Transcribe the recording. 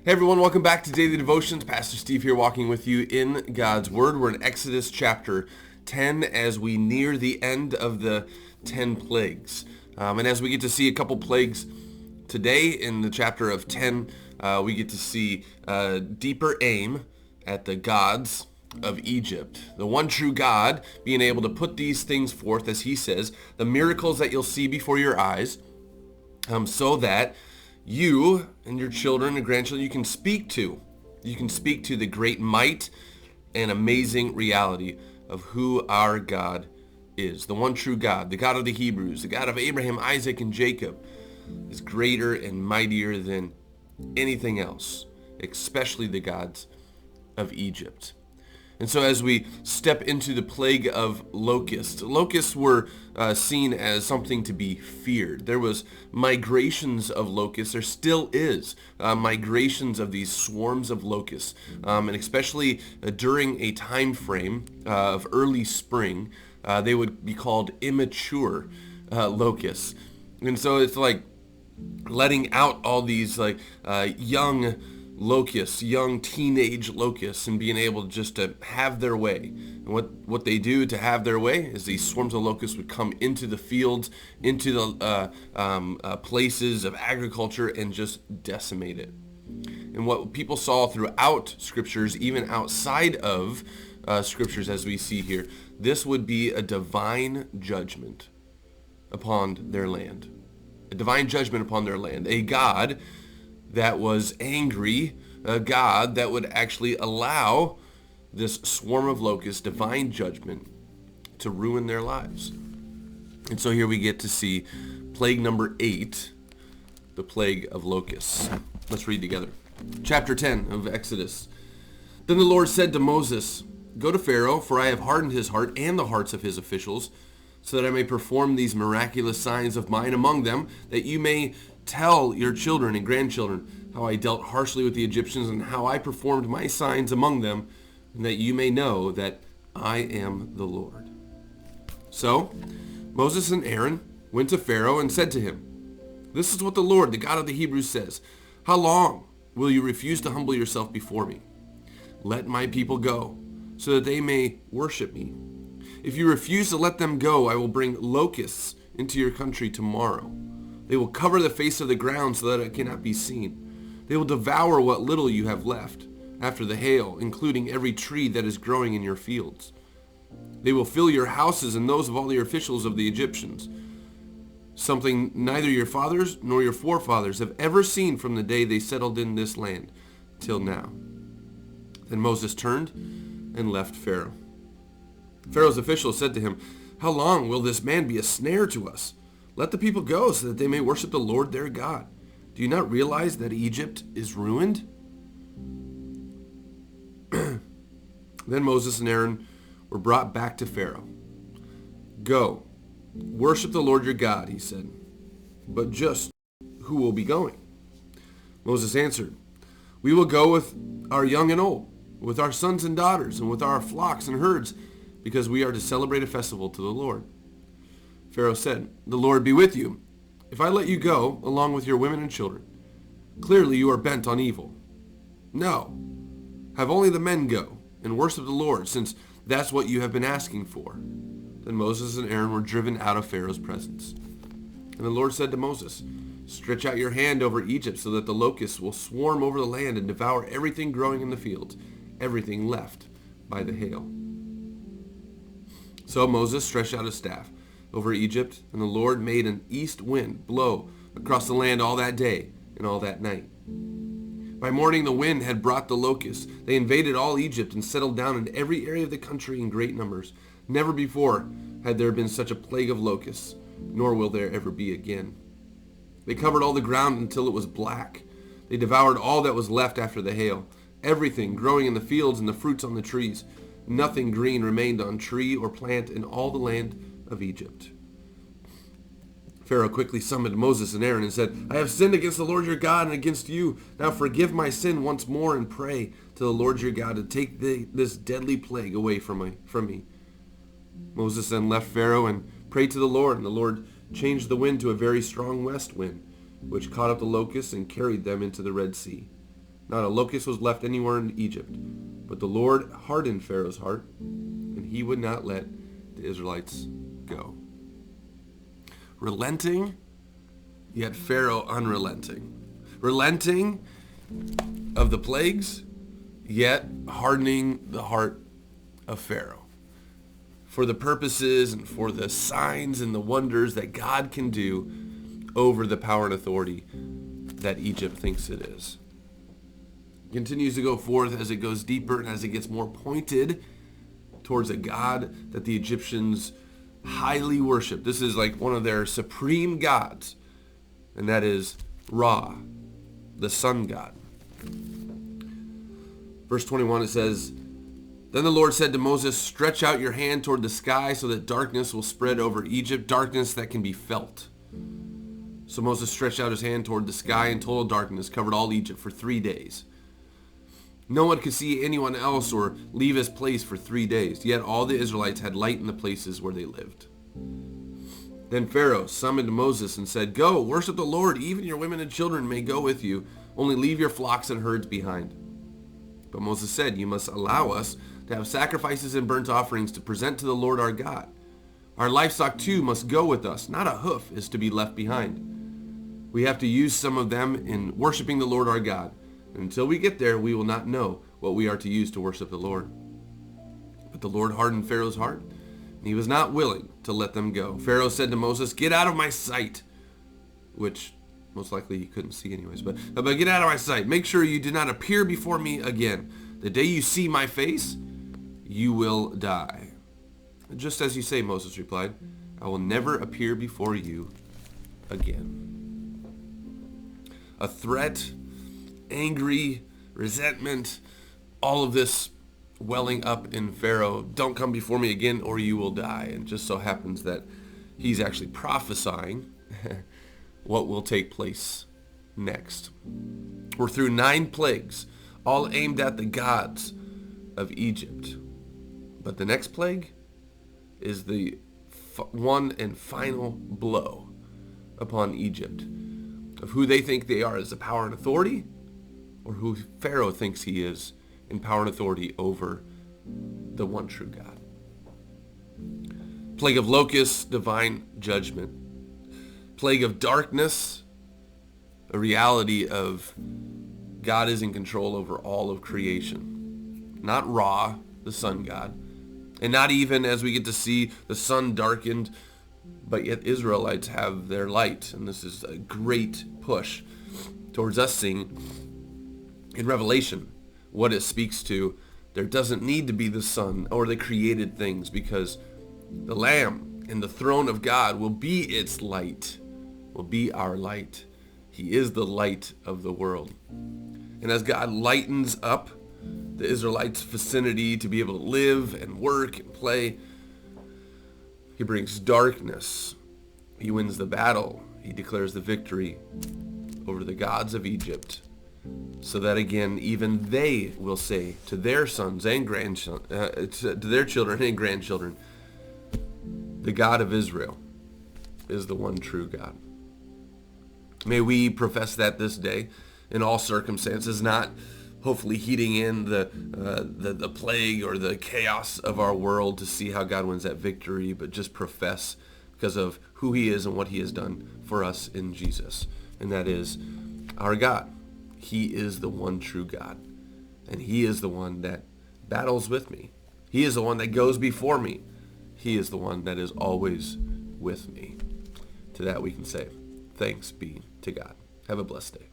Hey everyone, welcome back to Daily Devotions. Pastor Steve here walking with you in God's Word. We're in Exodus chapter 10 as we near the end of the 10 plagues. And as we get to see a couple plagues today in the chapter of 10, we get to see a deeper aim at the gods of Egypt. The one true God being able to put these things forth, as he says, the miracles that you'll see before your eyes, so that you and your children and grandchildren, you can speak to the great might and amazing reality of who our God is. The one true God, the God of the Hebrews, the God of Abraham, Isaac, and Jacob, is greater and mightier than anything else, especially the gods of Egypt. And so as we step into the plague of locusts were seen as something to be feared. There was migrations of locusts. There still is migrations of these swarms of locusts. And especially during a time frame of early spring, they would be called immature locusts. And so it's like letting out all these young locusts, young teenage locusts, and being able just to have their way. And what they do to have their way is these swarms of locusts would come into the fields, into the places of agriculture, and just decimate it. And what people saw throughout scriptures, even outside of scriptures as we see here, this would be a divine judgment upon their land. A divine judgment upon their land. A God that was angry, a God that would actually allow this swarm of locusts, divine judgment, to ruin their lives. And so here we get to see plague number 8, the plague of locusts. Let's read together. Chapter 10 of Exodus. Then the Lord said to Moses, "Go to Pharaoh, for I have hardened his heart and the hearts of his officials, so that I may perform these miraculous signs of mine among them, that you may tell your children and grandchildren how I dealt harshly with the Egyptians and how I performed my signs among them, and that you may know that I am the Lord." So Moses and Aaron went to Pharaoh and said to him, "This is what the Lord, the God of the Hebrews, says. How long will you refuse to humble yourself before me? Let my people go, so that they may worship me. If you refuse to let them go, I will bring locusts into your country tomorrow. They will cover the face of the ground so that it cannot be seen. They will devour what little you have left after the hail, including every tree that is growing in your fields. They will fill your houses and those of all your officials of the Egyptians, something neither your fathers nor your forefathers have ever seen from the day they settled in this land till now." Then Moses turned and left Pharaoh. Pharaoh's officials said to him, "How long will this man be a snare to us? Let the people go so that they may worship the Lord their God. Do you not realize that Egypt is ruined?" Then Moses and Aaron were brought back to Pharaoh. "Go, worship the Lord your God," he said. "But just who will be going?" Moses answered, "We will go with our young and old, with our sons and daughters, and with our flocks and herds, because we are to celebrate a festival to the Lord." Pharaoh said, "The Lord be with you. If I let you go, along with your women and children, clearly you are bent on evil. No, have only the men go, and worship the Lord, since that's what you have been asking for." Then Moses and Aaron were driven out of Pharaoh's presence. And the Lord said to Moses, "Stretch out your hand over Egypt, so that the locusts will swarm over the land and devour everything growing in the fields, everything left by the hail." So Moses stretched out his staff over Egypt, and the Lord made an east wind blow across the land all that day and all that night. By morning the wind had brought the locusts. They invaded all Egypt and settled down in every area of the country in great numbers. Never before had there been such a plague of locusts, nor will there ever be again. They covered all the ground until it was black. They devoured all that was left after the hail, everything growing in the fields and the fruits on the trees. Nothing green remained on tree or plant in all the land of Egypt. Pharaoh quickly summoned Moses and Aaron and said, "I have sinned against the Lord your God and against you. Now forgive my sin once more and pray to the Lord your God to take this deadly plague away from me." Moses then left Pharaoh and prayed to the Lord, and the Lord changed the wind to a very strong west wind, which caught up the locusts and carried them into the Red Sea. Not a locust was left anywhere in Egypt. But the Lord hardened Pharaoh's heart, and he would not let the Israelites go. Relenting, yet Pharaoh unrelenting. Relenting of the plagues, yet hardening the heart of Pharaoh. For the purposes and for the signs and the wonders that God can do over the power and authority that Egypt thinks it is. It continues to go forth as it goes deeper and as it gets more pointed towards a God that the Egyptians highly worship. This is like one of their supreme gods, and that is Ra, the sun god. Verse 21, it says, Then the Lord said to Moses, Stretch out your hand toward the sky so that darkness will spread over Egypt, darkness that can be felt. So Moses stretched out his hand toward the sky, and total darkness covered all Egypt for 3 days. No one could see anyone else or leave his place for 3 days, yet all the Israelites had light in the places where they lived. Then Pharaoh summoned Moses and said, Go, worship the Lord, even your women and children may go with you, only leave your flocks and herds behind. But Moses said, You must allow us to have sacrifices and burnt offerings to present to the Lord our God. Our livestock too must go with us, not a hoof is to be left behind. We have to use some of them in worshiping the Lord our God. And until we get there, we will not know what we are to use to worship the Lord. But the Lord hardened Pharaoh's heart, and he was not willing to let them go. Pharaoh said to Moses, Get out of my sight, which most likely he couldn't see anyways, but get out of my sight. Make sure you do not appear before me again. The day you see my face, you will die. Just as you say, Moses replied, I will never appear before you again. A threat, angry, resentment, all of this welling up in Pharaoh. Don't come before me again or you will die. And just so happens that he's actually prophesying what will take place next. We're through 9 plagues, all aimed at the gods of Egypt. But the next plague is the one and final blow upon Egypt of who they think they are as a power and authority, or who Pharaoh thinks he is in power and authority over the one true God. Plague of locusts, divine judgment. Plague of darkness, a reality of God is in control over all of creation. Not Ra, the sun god, and not even as we get to see the sun darkened, but yet Israelites have their light. And this is a great push towards us seeing in Revelation what it speaks to. There doesn't need to be the sun or the created things, because the Lamb and the throne of God will be its light, will be our light. He is the light of the world. And as God lightens up the Israelites' vicinity to be able to live and work and play, he brings darkness. He wins the battle. He declares the victory over the gods of Egypt, so that again, even they will say to their sons and grandchildren, to their children and grandchildren, the God of Israel is the one true God. May we profess that this day in all circumstances, not hopefully heeding in the plague or the chaos of our world to see how God wins that victory, but just profess because of who he is and what he has done for us in Jesus. And that is our God. He is the one true God. And he is the one that battles with me. He is the one that goes before me. He is the one that is always with me. To that we can say, thanks be to God. Have a blessed day.